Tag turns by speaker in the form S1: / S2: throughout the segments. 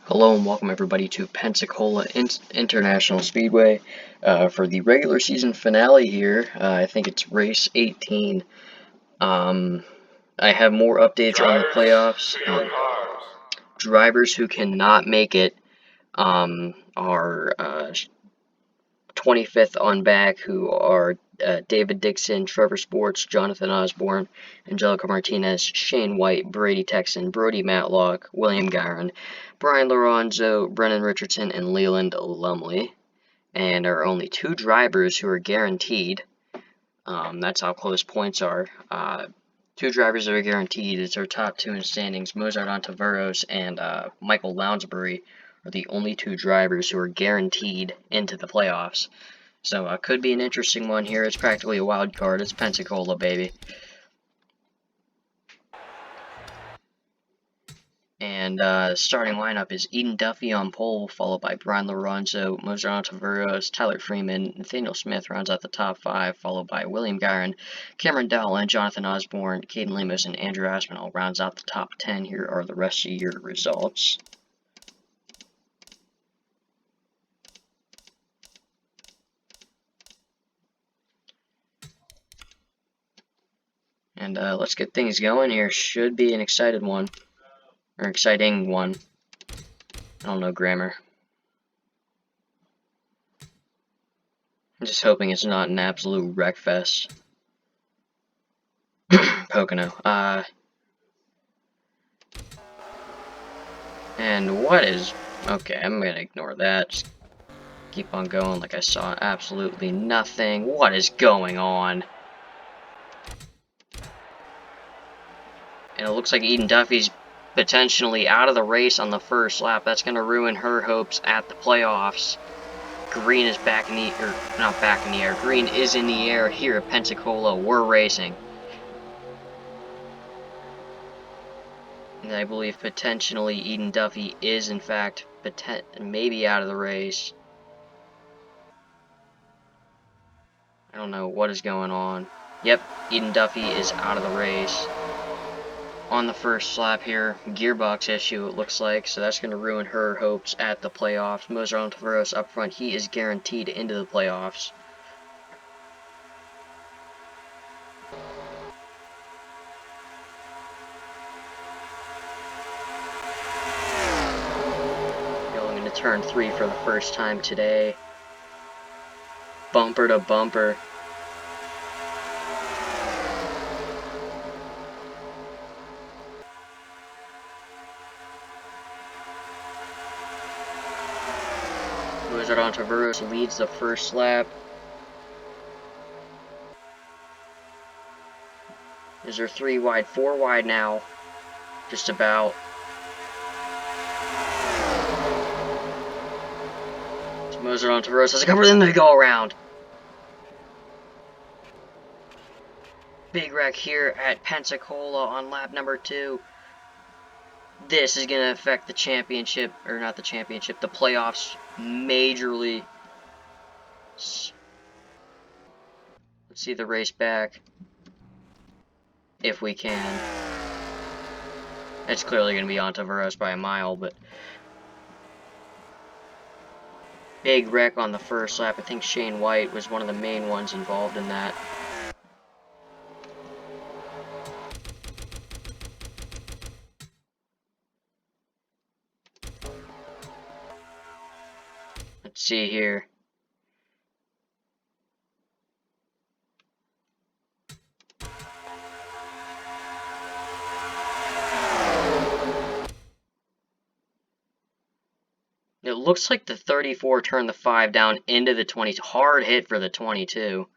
S1: Hello and welcome everybody to Pensacola International Speedway for the regular season finale here. I think it's race 18. I have more updates on the playoffs. Drivers who cannot make it are 25th on back, who are David Dixon, Trevor Sports, Jonathan Osborne, Angelica Martinez, Shane White, Brady Texan, Brody Matlock, William Guerin, Brian Lorenzo, Brennan Richardson, and Leland Lumley. And there are only two drivers who are guaranteed. That's how close points are. Two drivers that are guaranteed. It's our top two in standings. Mozart Ontiveros and Michael Lounsbury are the only two drivers who are guaranteed into the playoffs. So could be an interesting one here. It's practically a wild card. It's Pensacola, baby. And starting lineup is Eden Duffy on pole, followed by Brian Lorenzo, Mozart Ontiveros, Tyler Freeman, Nathaniel Smith rounds out the top five, followed by William Guerin, Cameron Dowell, and Jonathan Osborne, Caden Lemos, and Andrew Aspinall rounds out the top 10. Here are the rest of your results. And let's get things going here. Should be an exciting one. I don't know grammar. I'm just hoping it's not an absolute wreck fest. Pocono. And what is... Okay, I'm gonna ignore that. Just keep on going like I saw absolutely nothing. What is going on? And it looks like Eden Duffy's potentially out of the race on the first lap. That's gonna ruin her hopes at the playoffs. Green is back in the... or not back in the air. Green is in the air here at Pensacola. We're racing. And I believe potentially Eden Duffy is in fact maybe out of the race. I don't know what is going on. Yep, Eden Duffy is out of the race. On the first lap here, gearbox issue it looks like, so that's going to ruin her hopes at the playoffs. Mozart Ontiveros up front, he is guaranteed into the playoffs. Going into turn 3 for the first time today. Bumper to bumper. Mozart Ontiveros leads the first lap. Is there 3 wide, 4 wide now? Just about. So Mozart Ontiveros has to cover them to go around. Big wreck here at Pensacola on lap number 2. This is going to affect the championship, or not the championship, the playoffs majorly. Let's see the race back, if we can. It's clearly going to be Ontiveros by a mile, but big wreck on the first lap. I think Shane White was one of the main ones involved in that. Let's see here. It looks like the 34 turned the 5 down into the 20. Hard hit for the 22.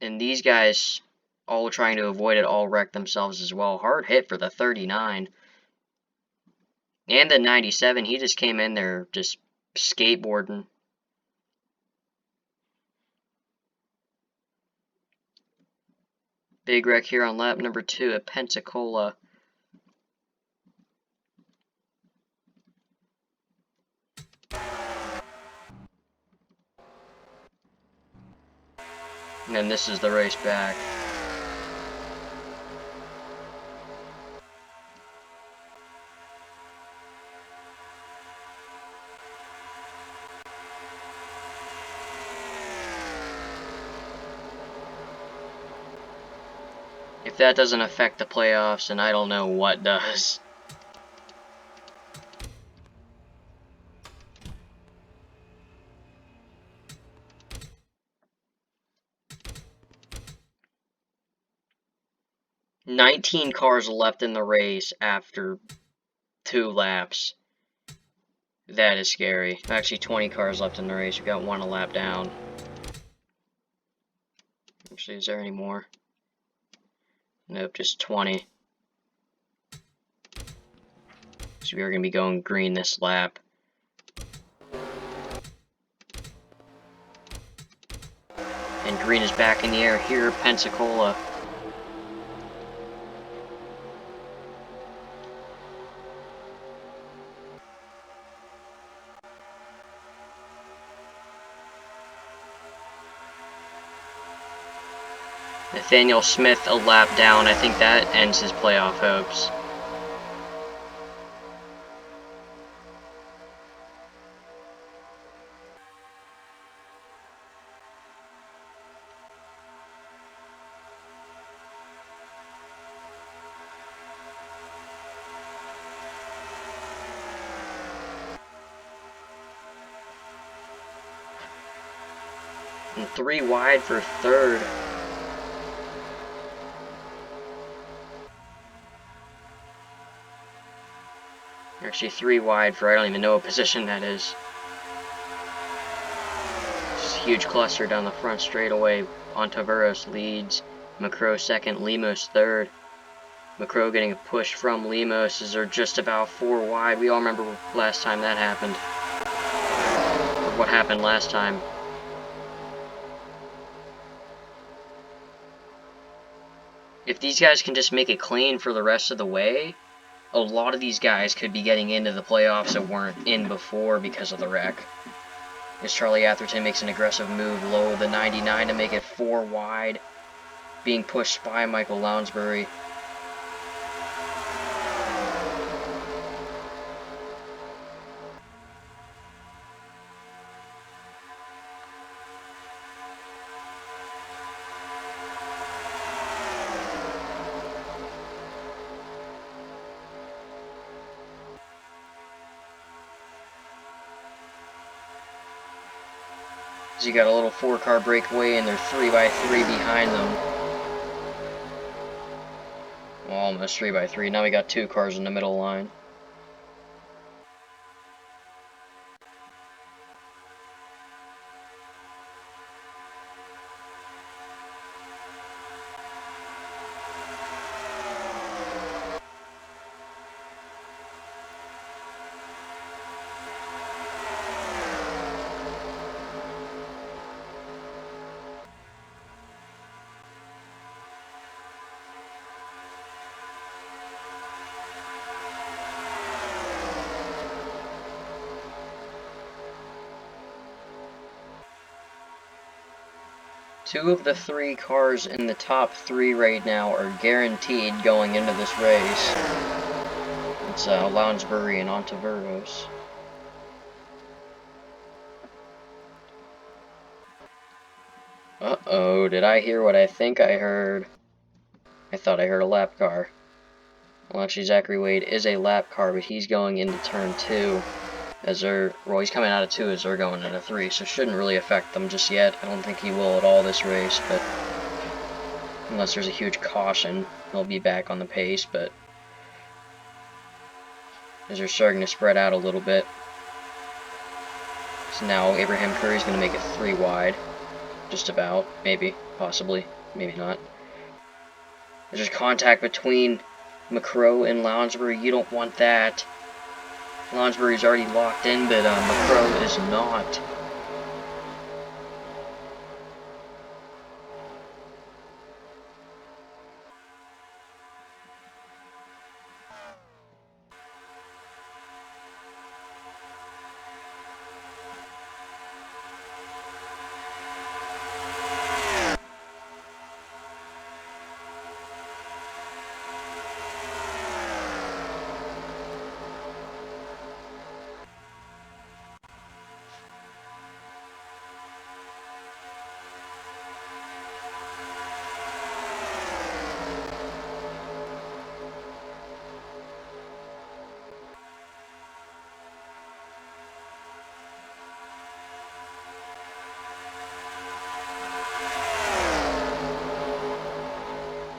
S1: And these guys, all trying to avoid it, all wrecked themselves as well. Hard hit for the 39. And the 97, he just came in there just skateboarding. Big wreck here on lap number 2 at Pensacola. And then this is the race back. If that doesn't affect the playoffs, then I don't know what does. "19 cars left in the race after 2 laps. That is scary. Actually, 20 cars left in the race. We got 1 a lap down. Actually, is there any more? Nope, just 20. So we are going to be going green this lap. And green is back in the air here, Pensacola. Nathaniel Smith a lap down. I think that ends his playoff hopes. And 3 wide for third. Actually, 3 wide for I don't even know what position that is. Just a huge cluster down the front straightaway. Ontiveros leads. McCrow second. Lemos third. McCrow getting a push from Lemos as they're just about 4 wide. We all remember last time that happened. Or what happened last time. If these guys can just make it clean for the rest of the way, a lot of these guys could be getting into the playoffs that weren't in before because of the wreck. As Charlie Atherton makes an aggressive move low the 99 to make it 4 wide, being pushed by Michael Lounsbury. So you got a little 4-car breakaway and they're 3x3 behind them. Well, almost 3x3. Now we got 2 cars in the middle line. Two of the 3 cars in the top 3 right now are guaranteed going into this race. It's Lounsbury and Ontiveros. Uh-oh, did I hear what I think I heard? I thought I heard a lap car. Well, actually, Zachary Wade is a lap car, but he's going into turn 2. As they're, well, he's coming out of 2 as they're going into 3, so it shouldn't really affect them just yet. I don't think he will at all this race, but unless there's a huge caution, he'll be back on the pace, but as they're starting to spread out a little bit. So now Abraham Curry's going to make it 3 wide. Just about. Maybe. Possibly. Maybe not. There's contact between McCrow and Lounsbury. You don't want that. Lounsbury's already locked in, but McCrow is not.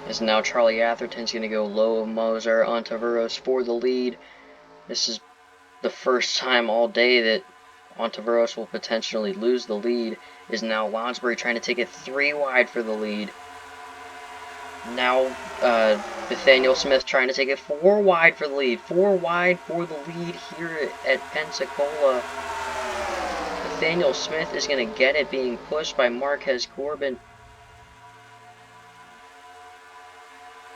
S1: As now Charlie Atherton's going to go low of Mozart Ontiveros for the lead. This is the first time all day that Ontiveros will potentially lose the lead. Is now Lonsberry trying to take it 3 wide for the lead. Now Nathaniel Smith trying to take it 4 wide for the lead. 4 wide for the lead here at Pensacola. Nathaniel Smith is going to get it, being pushed by Marquez Corbin.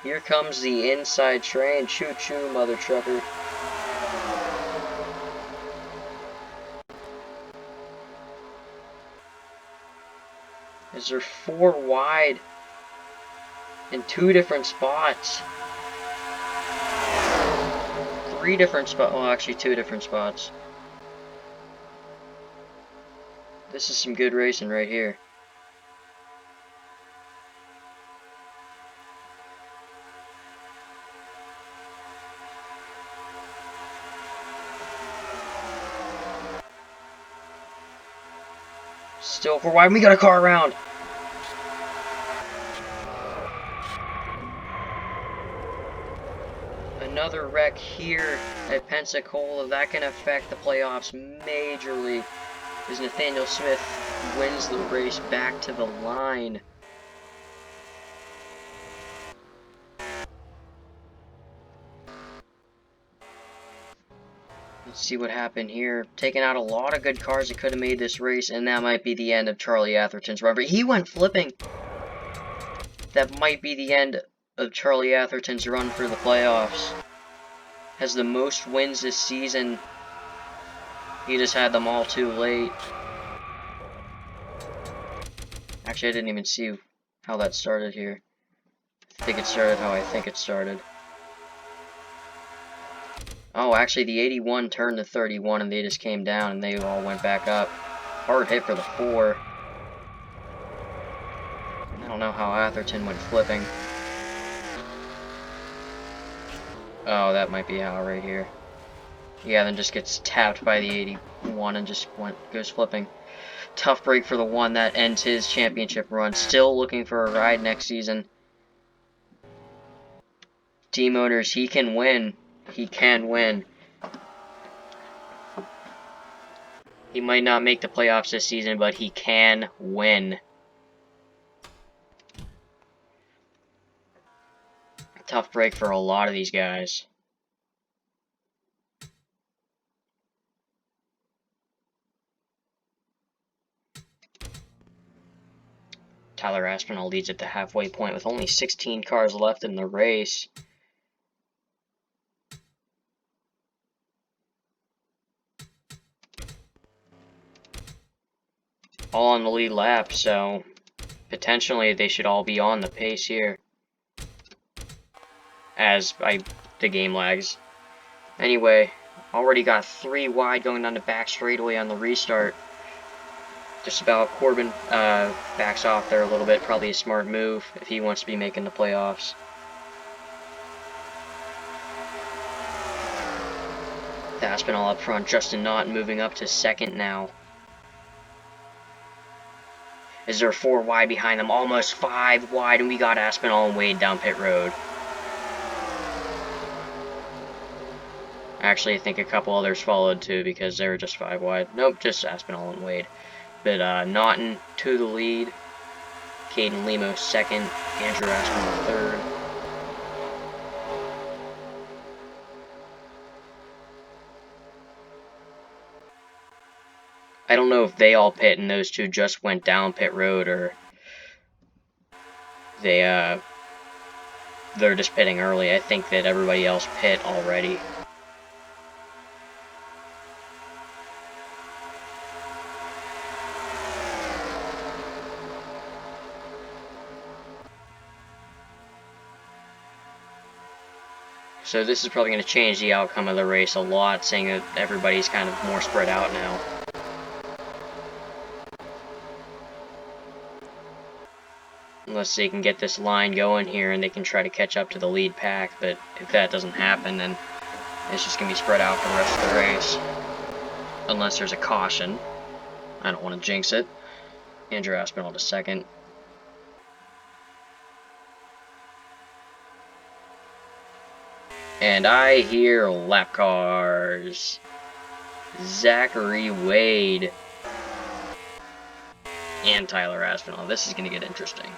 S1: Here comes the inside train. Choo-choo, mother trucker. Is there 4 wide in 2 different spots? 3 different spots. Well, actually 2 different spots. This is some good racing right here. Still 4 wide. We got a car around. Another wreck here at Pensacola. That can affect the playoffs majorly, as Nathaniel Smith wins the race back to the line. Let's see what happened here. Taking out a lot of good cars that could have made this race, and that might be the end of Charlie Atherton's run. But he went flipping. That might be the end of Charlie Atherton's run for the playoffs. Has the most wins this season. He just had them all too late. Actually, I didn't even see how that started here. I think it started how I think it started. Oh, actually, the 81 turned to 31, and they just came down, and they all went back up. Hard hit for the 4. I don't know how Atherton went flipping. Oh, that might be how right here. Yeah, then just gets tapped by the 81 and just goes flipping. Tough break for the 1. That ends his championship run. Still looking for a ride next season. D-Motors, he can win. He can win. He might not make the playoffs this season, but he can win. Tough break for a lot of these guys. Tyler Aspinall leads at the halfway point with only 16 cars left in the race. All on the lead lap, so potentially they should all be on the pace here as the game lags. Anyway, already got 3 wide going down the back straightaway on the restart. Just about Corbin backs off there a little bit. Probably a smart move if he wants to be making the playoffs. Aspinall up front. Justin Naughton moving up to 2nd now. Is there 4 wide behind them? Almost 5 wide, and we got Aspinall and Wade down pit road. Actually, I think a couple others followed too because they were just 5 wide. Nope, just Aspinall and Wade. But Naughton to the lead. Caden Lemos 2nd. Andrew Aspinall 3rd. I don't know if they all pit and those 2 just went down pit road, or they're just pitting early. I think that everybody else pit already. So this is probably going to change the outcome of the race a lot, seeing that everybody's kind of more spread out now. Unless they can get this line going here and they can try to catch up to the lead pack, but if that doesn't happen, then it's just going to be spread out for the rest of the race. Unless there's a caution. I don't want to jinx it. Andrew Aspinall to 2nd. And I hear lap cars. Zachary Wade and Tyler Aspinall. This is going to get interesting.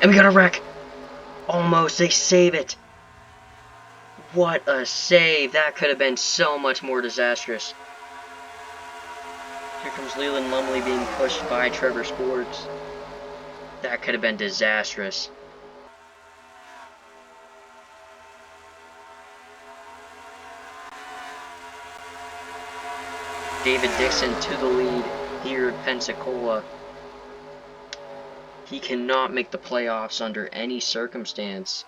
S1: And we got a wreck. Almost. They save it. What a save. That could have been so much more disastrous. Here comes Leland Lumley being pushed by Trevor Sports. That could have been disastrous. David Dixon to the lead here at Pensacola. He cannot make the playoffs under any circumstance.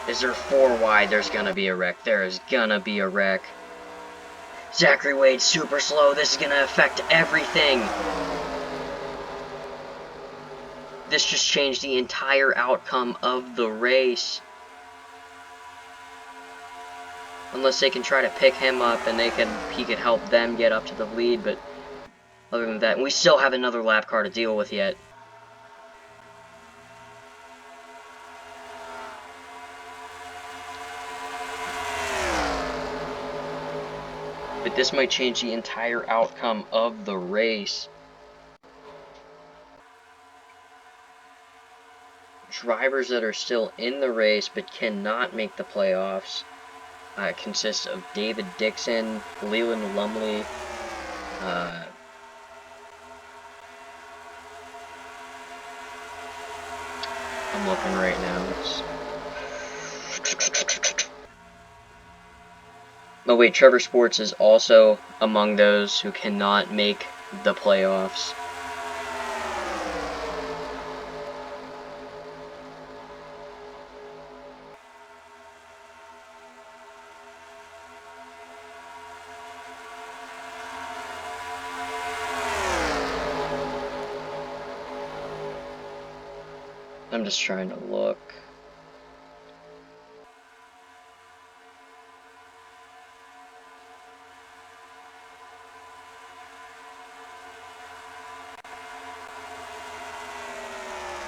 S1: Is there 4 wide? There's gonna be a wreck. There is gonna be a wreck. Zachary Wade super slow. This is gonna affect everything. This just changed the entire outcome of the race. Unless they can try to pick him up and he could help them get up to the lead, but other than that, we still have another lap car to deal with yet. But this might change the entire outcome of the race. Drivers that are still in the race but cannot make the playoffs consists of David Dixon, Leland Lumley, I'm looking right now. Oh wait, Trevor Sports is also among those who cannot make the playoffs. I'm just trying to look.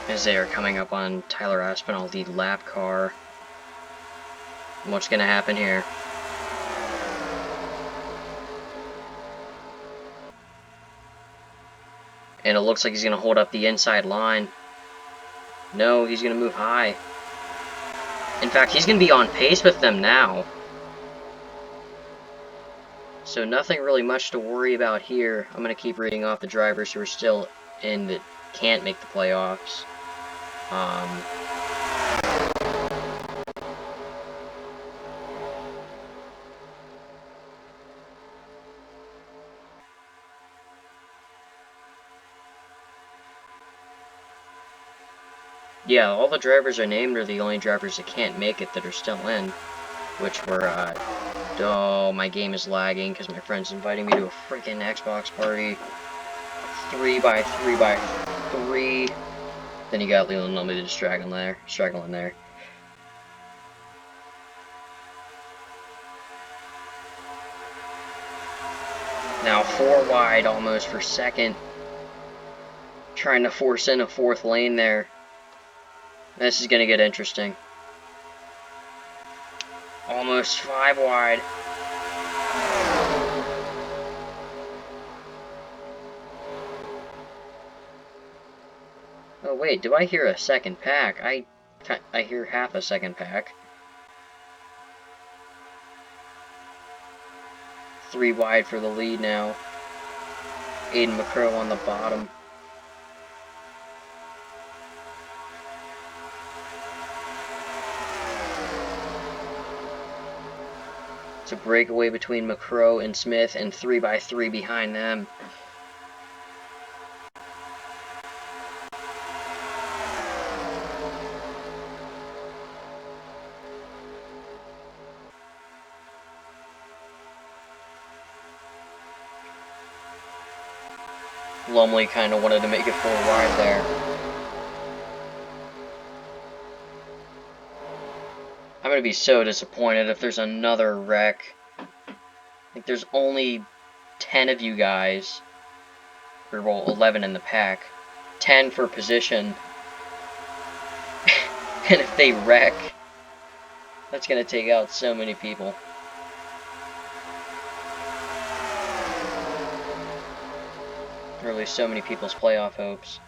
S1: As they are coming up on Tyler Aspinall, the lap car. What's going to happen here? And it looks like he's going to hold up the inside line. No, he's going to move high. In fact, he's going to be on pace with them now. So nothing really much to worry about here. I'm going to keep reading off the drivers who are still in that can't make the playoffs. Yeah, all the drivers are named are the only drivers that can't make it that are still in. Which were, oh, my game is lagging because my friend's inviting me to a freaking Xbox party. 3x3x3. Then you got Leland Lumley just struggling there. Now 4 wide almost for second. Trying to force in a 4th lane there. This is going to get interesting. Almost 5 wide. Oh wait, do I hear a second pack? I hear half a second pack. 3 wide for the lead now. Aiden McCrow on the bottom. It's a breakaway between McCrow and Smith, and 3x3 behind them. Lumley kind of wanted to make it 4 wide there. I'm going to be so disappointed if there's another wreck. Like, there's only 10 of you guys, or well, 11 in the pack, 10 for position, and if they wreck, that's gonna take out so many people. Or at least so many people's playoff hopes.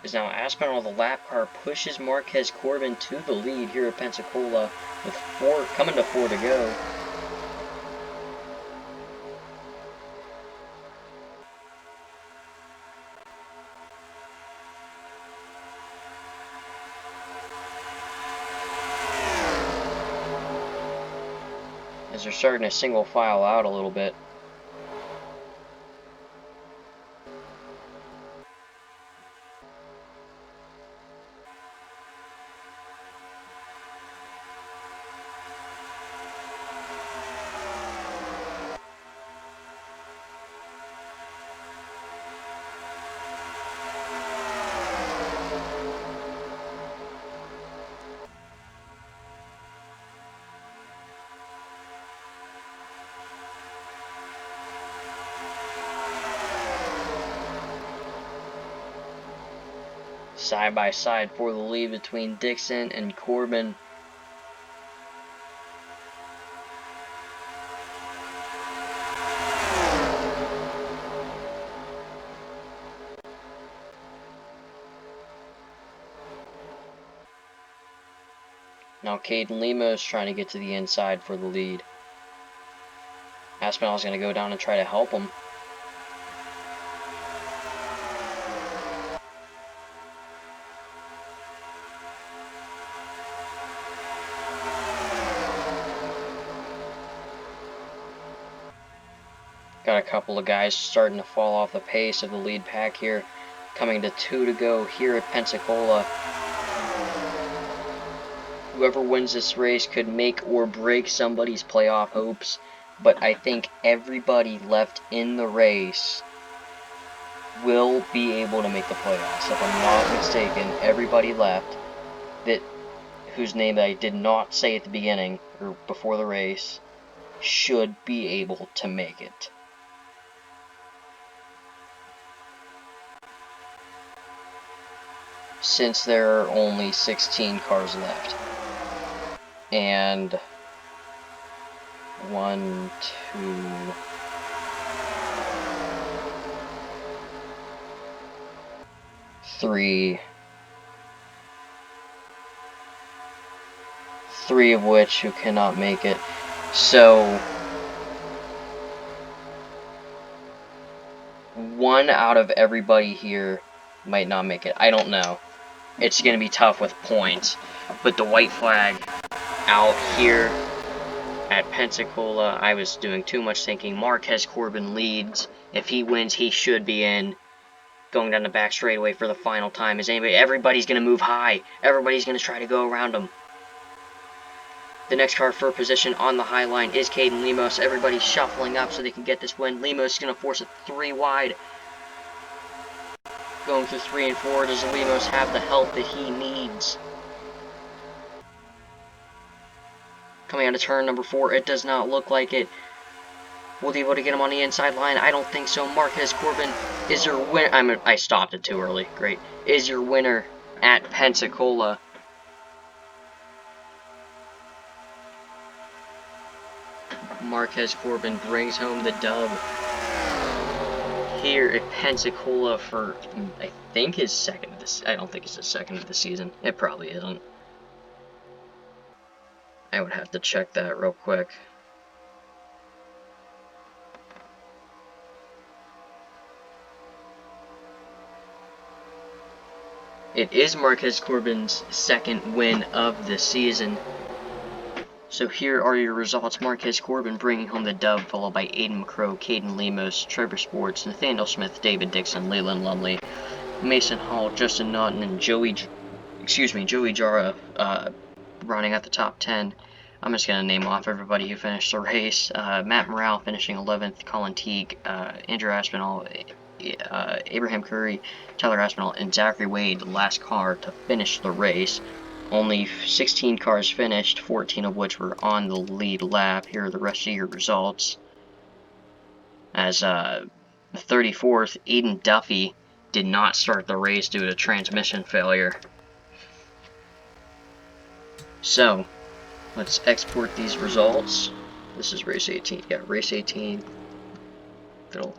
S1: Is now Aspinall, the lap car, pushes Marquez Corbin to the lead here at Pensacola with coming to 4 to go. As they're starting to single file out a little bit. Side by side for the lead between Dixon and Corbin. Now Caden Lemos trying to get to the inside for the lead. Aspinall's going to go down and try to help him. Got a couple of guys starting to fall off the pace of the lead pack here. Coming to 2 to go here at Pensacola. Whoever wins this race could make or break somebody's playoff hopes, but I think everybody left in the race will be able to make the playoffs. If I'm not mistaken, everybody left whose name I did not say at the beginning or before the race should be able to make it. Since there are only 16 cars left. And 1, 2, 3, 3 of which who cannot make it. So 1 out of everybody here might not make it. I don't know. It's going to be tough with points. But the white flag out here at Pensacola, I was doing too much thinking. Marquez Corbin leads. If he wins, he should be in. Going down the back straightaway for the final time. Everybody's going to move high. Everybody's going to try to go around him. The next car for position on the high line is Caden Lemos. Everybody's shuffling up so they can get this win. Lemos is going to force it 3 wide. Going through 3 and 4, does Lemos have the help that he needs? Coming out of turn number 4, it does not look like it. Will they be able to get him on the inside line? I don't think so. Marquez Corbin is your winner. I stopped it too early. Great. Is your winner at Pensacola. Marquez Corbin brings home the dub here at Pensacola for, I think, his second of this. I don't think it's his second of the season. It probably isn't. I would have to check that real quick. It is Marquez Corbin's second win of the season. So here are your results. Marquez Corbin bringing home the dub, followed by Aiden McCrow, Caden Lemos, Trevor Sports, Nathaniel Smith, David Dixon, Leland Lumley, Mason Hall, Justin Naughton, and Joey Jara running at the top 10. I'm just going to name off everybody who finished the race. Matt Morale finishing 11th, Colin Teague, Andrew Aspinall, Abraham Curry, Tyler Aspinall, and Zachary Wade, the last car to finish the race. Only 16 cars finished, 14 of which were on the lead lap. Here are the rest of your results. as 34th, Aiden Duffy did not start the race due to transmission failure. So, let's export these results. This is race 18. Yeah, race 18. Fiddle.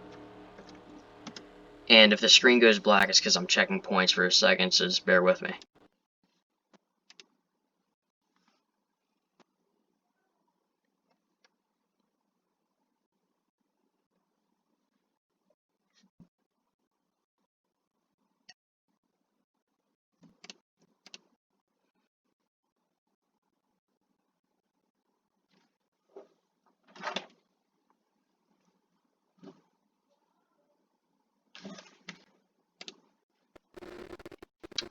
S1: And if the screen goes black, it's because I'm checking points for a second, so just bear with me.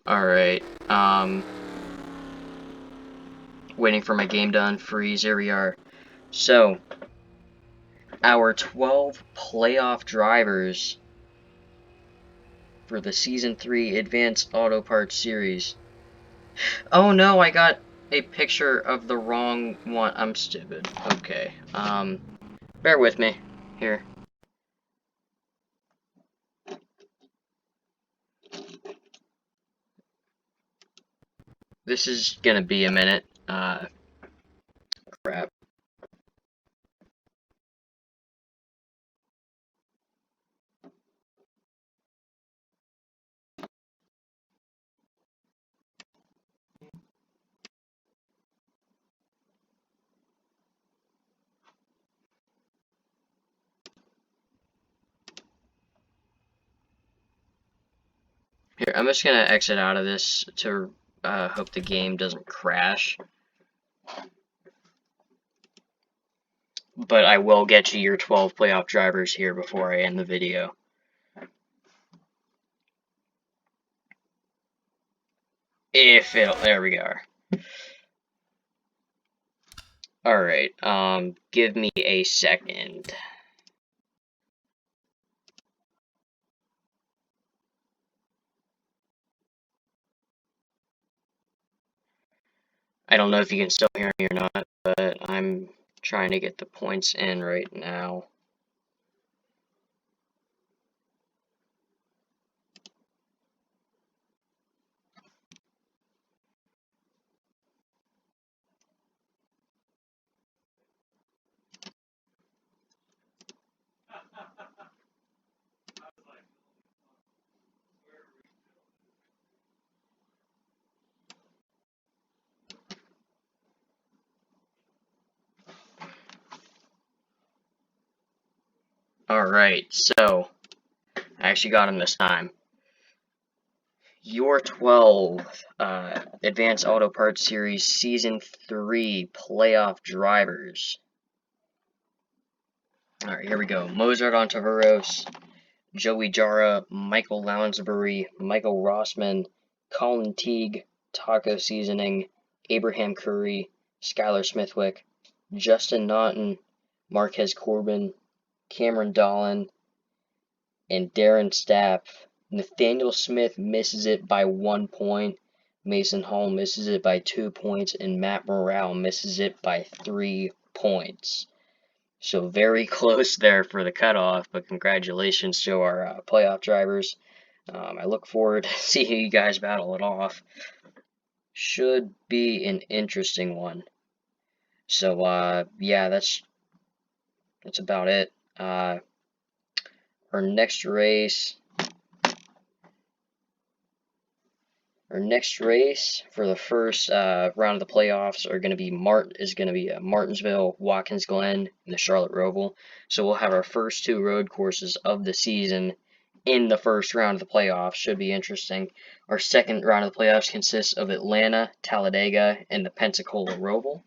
S1: Alright, waiting for my game done, freeze, here we are. So, our 12 playoff drivers for the Season 3 Advanced Auto Parts Series. Oh no, I got a picture of the wrong one. I'm stupid. Okay, bear with me. Here. This is gonna be a minute. Crap. Here, I'm just gonna exit out of this to hope the game doesn't crash. But I will get you your 12 playoff drivers here before I end the video. There we go. Alright, give me a second. I don't know if you can still hear me or not, but I'm trying to get the points in right now. Alright, so I actually got him this time. Your 12 Advanced Auto Parts Series Season 3 playoff drivers. Alright, here we go. Mozart Ontiveros, Joey Jara, Michael Lounsbury, Michael Rossman, Colin Teague, Taco Seasoning, Abraham Curry, Skylar Smithwick, Justin Naughton, Marquez Corbin, Cameron Dolan, and Darren Stapp. Nathaniel Smith misses it by 1 point. Mason Hall misses it by 2 points. And Matt Morale misses it by 3 points. So very close there for the cutoff, but congratulations to our playoff drivers. I look forward to seeing you guys battle it off. Should be an interesting one. So, yeah, that's about it. Our next race for the first round of the playoffs is going to be Martinsville, Watkins Glen, and the Charlotte Roval. So we'll have our first 2 road courses of the season in the first round of the playoffs. Should be interesting. Our second round of the playoffs consists of Atlanta, Talladega, and the Pensacola Roval.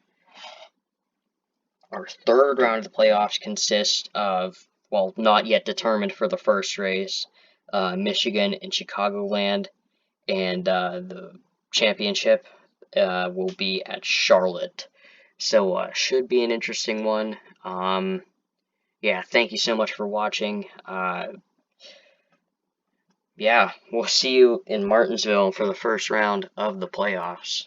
S1: Our third round of the playoffs consists of, well, not yet determined for the first race, Michigan and Chicagoland, and the championship will be at Charlotte. So, should be an interesting one. Yeah, thank you so much for watching. Yeah, we'll see you in Martinsville for the first round of the playoffs.